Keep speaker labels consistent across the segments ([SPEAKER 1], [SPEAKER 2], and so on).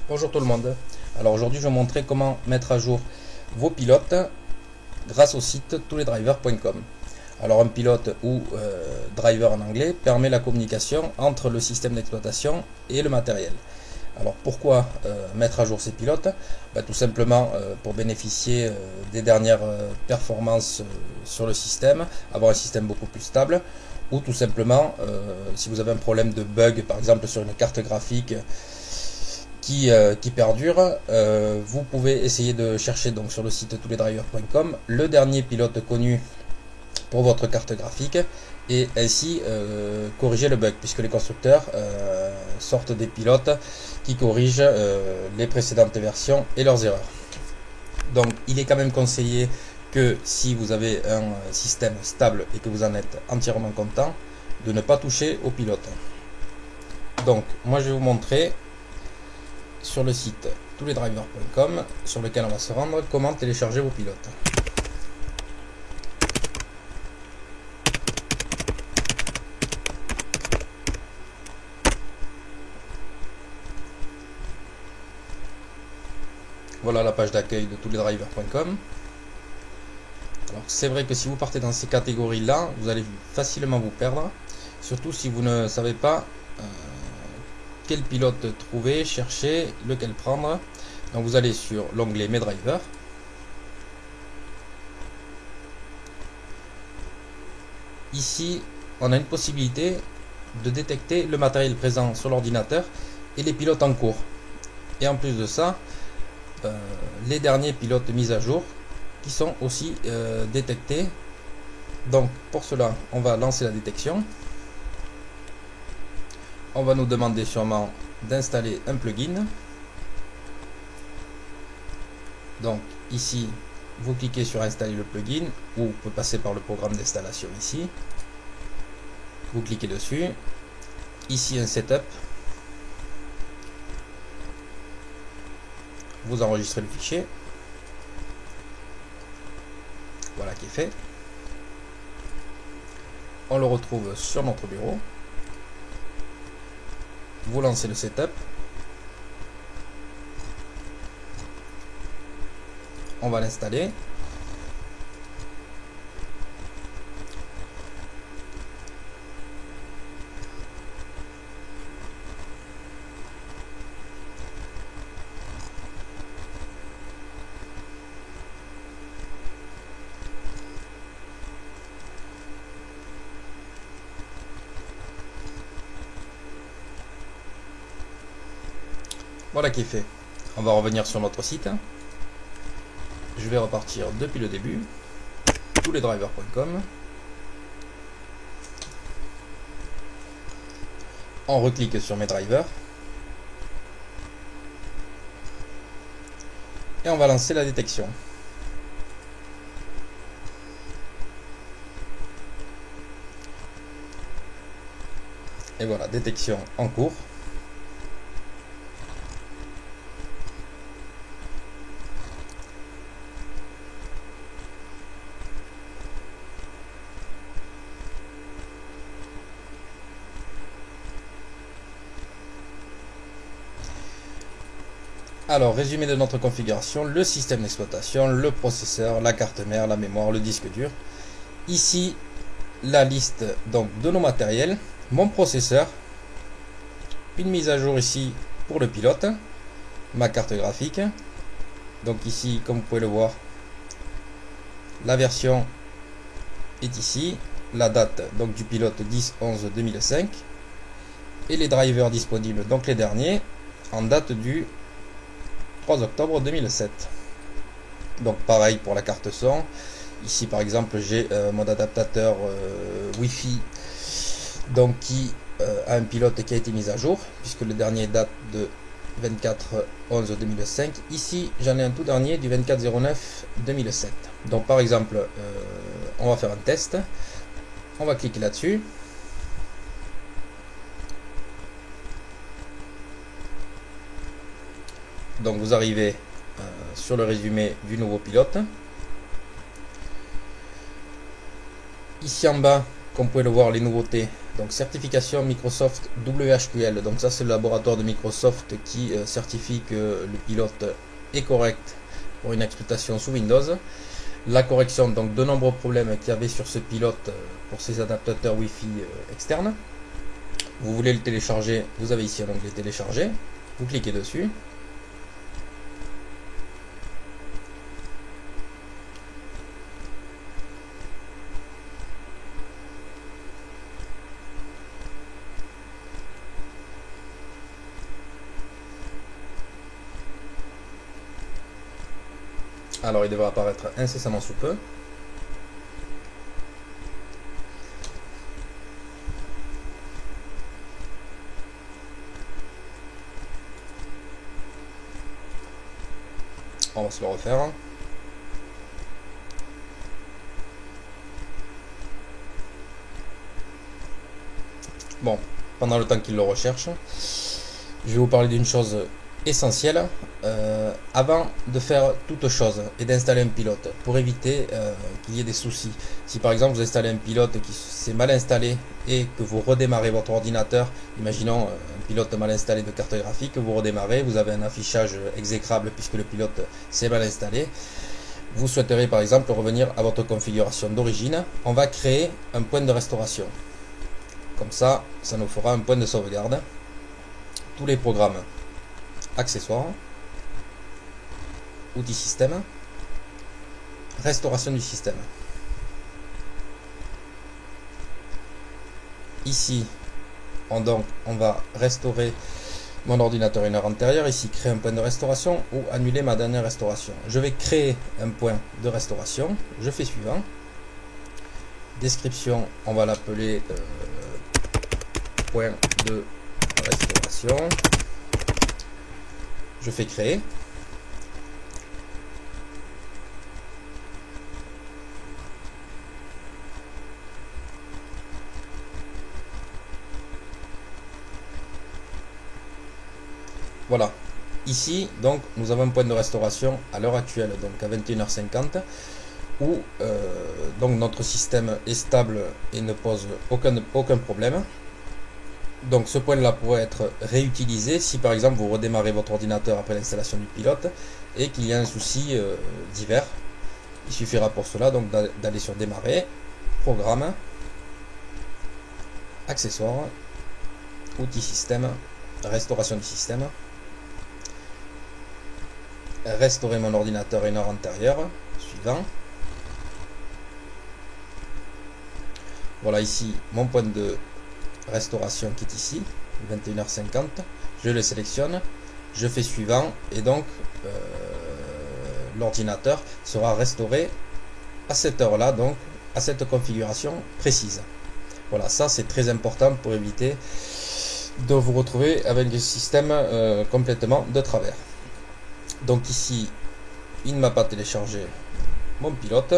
[SPEAKER 1] Bonjour tout le monde. Alors aujourd'hui je vais vous montrer comment mettre à jour vos pilotes grâce au site touslesdrivers.com. Alors un pilote ou driver en anglais permet la communication entre le système d'exploitation et le matériel. Alors pourquoi mettre à jour ces pilotes? Tout simplement pour bénéficier des dernières performances sur le système, avoir un système beaucoup plus stable, ou tout simplement si vous avez un problème de bug par exemple sur une carte graphique qui perdure, vous pouvez essayer de chercher donc sur le site touslesdrivers.com le dernier pilote connu pour votre carte graphique et ainsi corriger le bug, puisque les constructeurs sortent des pilotes qui corrigent les précédentes versions et leurs erreurs. Donc il est quand même conseillé que si vous avez un système stable et que vous en êtes entièrement content, de ne pas toucher au pilote. Donc moi je vais vous montrer sur le site touslesdrivers.com sur lequel on va se rendre comment télécharger vos pilotes. Voilà la page d'accueil de touslesdrivers.com. Alors c'est vrai que si vous partez dans ces catégories là, vous allez facilement vous perdre, surtout si vous ne savez pas quel pilote trouver, chercher, lequel prendre. Donc vous allez sur l'onglet Mes drivers. Ici, on a une possibilité de détecter le matériel présent sur l'ordinateur et les pilotes en cours. Et en plus de ça, les derniers pilotes mis à jour qui sont aussi détectés. Donc pour cela, on va lancer la détection. On va nous demander sûrement d'installer un plugin. Donc ici, vous cliquez sur installer le plugin, ou vous pouvez passer par le programme d'installation ici. Vous cliquez dessus. Ici un setup. Vous enregistrez le fichier. Voilà qui est fait. On le retrouve sur notre bureau. Vous lancez le setup. On va l'installer. Voilà qui est fait. On va revenir sur notre site. Je vais repartir depuis le début. Tousledrivers.com. On reclique sur mes drivers. Et on va lancer la détection. Et voilà, détection en cours. Alors, résumé de notre configuration: le système d'exploitation, le processeur, la carte mère, la mémoire, le disque dur. Ici, la liste donc de nos matériels, mon processeur, une mise à jour ici pour le pilote, ma carte graphique. Donc ici, comme vous pouvez le voir, la version est ici, la date donc du pilote 10-11-2005 et les drivers disponibles, donc les derniers, en date du 3 octobre 2007. Donc pareil pour la carte son. Ici par exemple j'ai mon adaptateur Wi-Fi donc qui a un pilote qui a été mis à jour, puisque le dernier date de 24-11-2005. Ici j'en ai un tout dernier du 24-09-2007. Donc par exemple on va faire un test. On va cliquer là-dessus. Donc vous arrivez sur le résumé du nouveau pilote. Ici en bas, comme vous pouvez le voir, les nouveautés Donc certification Microsoft WHQL, donc ça c'est le laboratoire de Microsoft qui certifie que le pilote est correct pour une exploitation sous Windows. La correction donc de nombreux problèmes qu'il y avait sur ce pilote pour ces adaptateurs Wi-Fi externes. Vous voulez le télécharger, vous avez ici un onglet télécharger, vous cliquez dessus. Alors il devrait apparaître incessamment sous peu. On va se le refaire. Bon, pendant le temps qu'il le recherche, je vais vous parler d'une chose essentielle. Avant de faire toute chose et d'installer un pilote, pour éviter qu'il y ait des soucis. Si par exemple vous installez un pilote qui s'est mal installé et que vous redémarrez votre ordinateur, imaginons un pilote mal installé de carte graphique, vous redémarrez, vous avez un affichage exécrable puisque le pilote s'est mal installé. Vous souhaiterez par exemple revenir à votre configuration d'origine. On va créer un point de restauration. Comme ça, ça nous fera un point de sauvegarde. Tous les programmes, accessoires, outils système, restauration du système. Ici, on va restaurer mon ordinateur une heure antérieure. Ici, créer un point de restauration ou annuler ma dernière restauration. Je vais créer un point de restauration. Je fais suivant. Description, on va l'appeler point de restauration. Je fais créer. Voilà. Ici, donc, nous avons un point de restauration à l'heure actuelle, donc à 21h50, où donc notre système est stable et ne pose aucun problème. Donc ce point là pourrait être réutilisé si par exemple vous redémarrez votre ordinateur après l'installation du pilote et qu'il y a un souci divers. Il suffira pour cela donc d'aller sur démarrer, programme, accessoires, outils système, restauration du système, restaurer mon ordinateur une heure antérieure, suivant. Voilà ici mon point de restauration qui est ici, 21h50, je le sélectionne, je fais suivant et donc l'ordinateur sera restauré à cette heure là, donc à cette configuration précise. Voilà, ça c'est très important pour éviter de vous retrouver avec un système complètement de travers. Donc ici il ne m'a pas téléchargé mon pilote,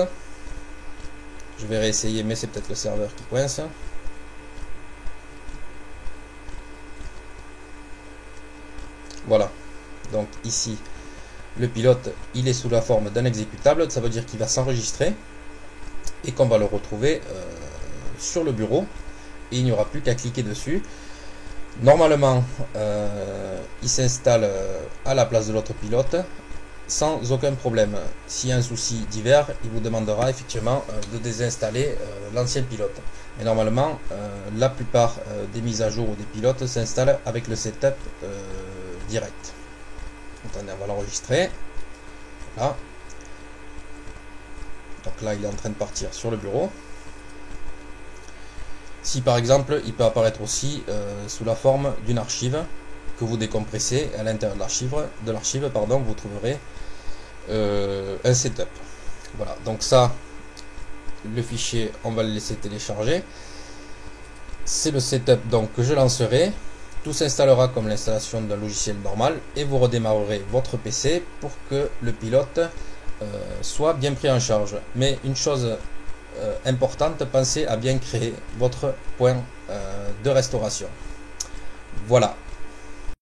[SPEAKER 1] je vais réessayer mais c'est peut-être le serveur qui coince. Voilà, donc ici le pilote il est sous la forme d'un exécutable, ça veut dire qu'il va s'enregistrer et qu'on va le retrouver sur le bureau et il n'y aura plus qu'à cliquer dessus. Normalement il s'installe à la place de l'autre pilote sans aucun problème. S'il y a un souci divers, il vous demandera effectivement de désinstaller l'ancien pilote. Mais normalement la plupart des mises à jour ou des pilotes s'installent avec le setup direct. Attendez, on va l'enregistrer. Voilà. Donc là, il est en train de partir sur le bureau. Si par exemple, il peut apparaître aussi sous la forme d'une archive que vous décompressez. À l'intérieur de l'archive, pardon, vous trouverez un setup. Voilà. Donc ça, le fichier, on va le laisser télécharger. C'est le setup donc que je lancerai. Tout s'installera comme l'installation d'un logiciel normal et vous redémarrerez votre PC pour que le pilote soit bien pris en charge. Mais une chose importante, pensez à bien créer votre point de restauration. Voilà.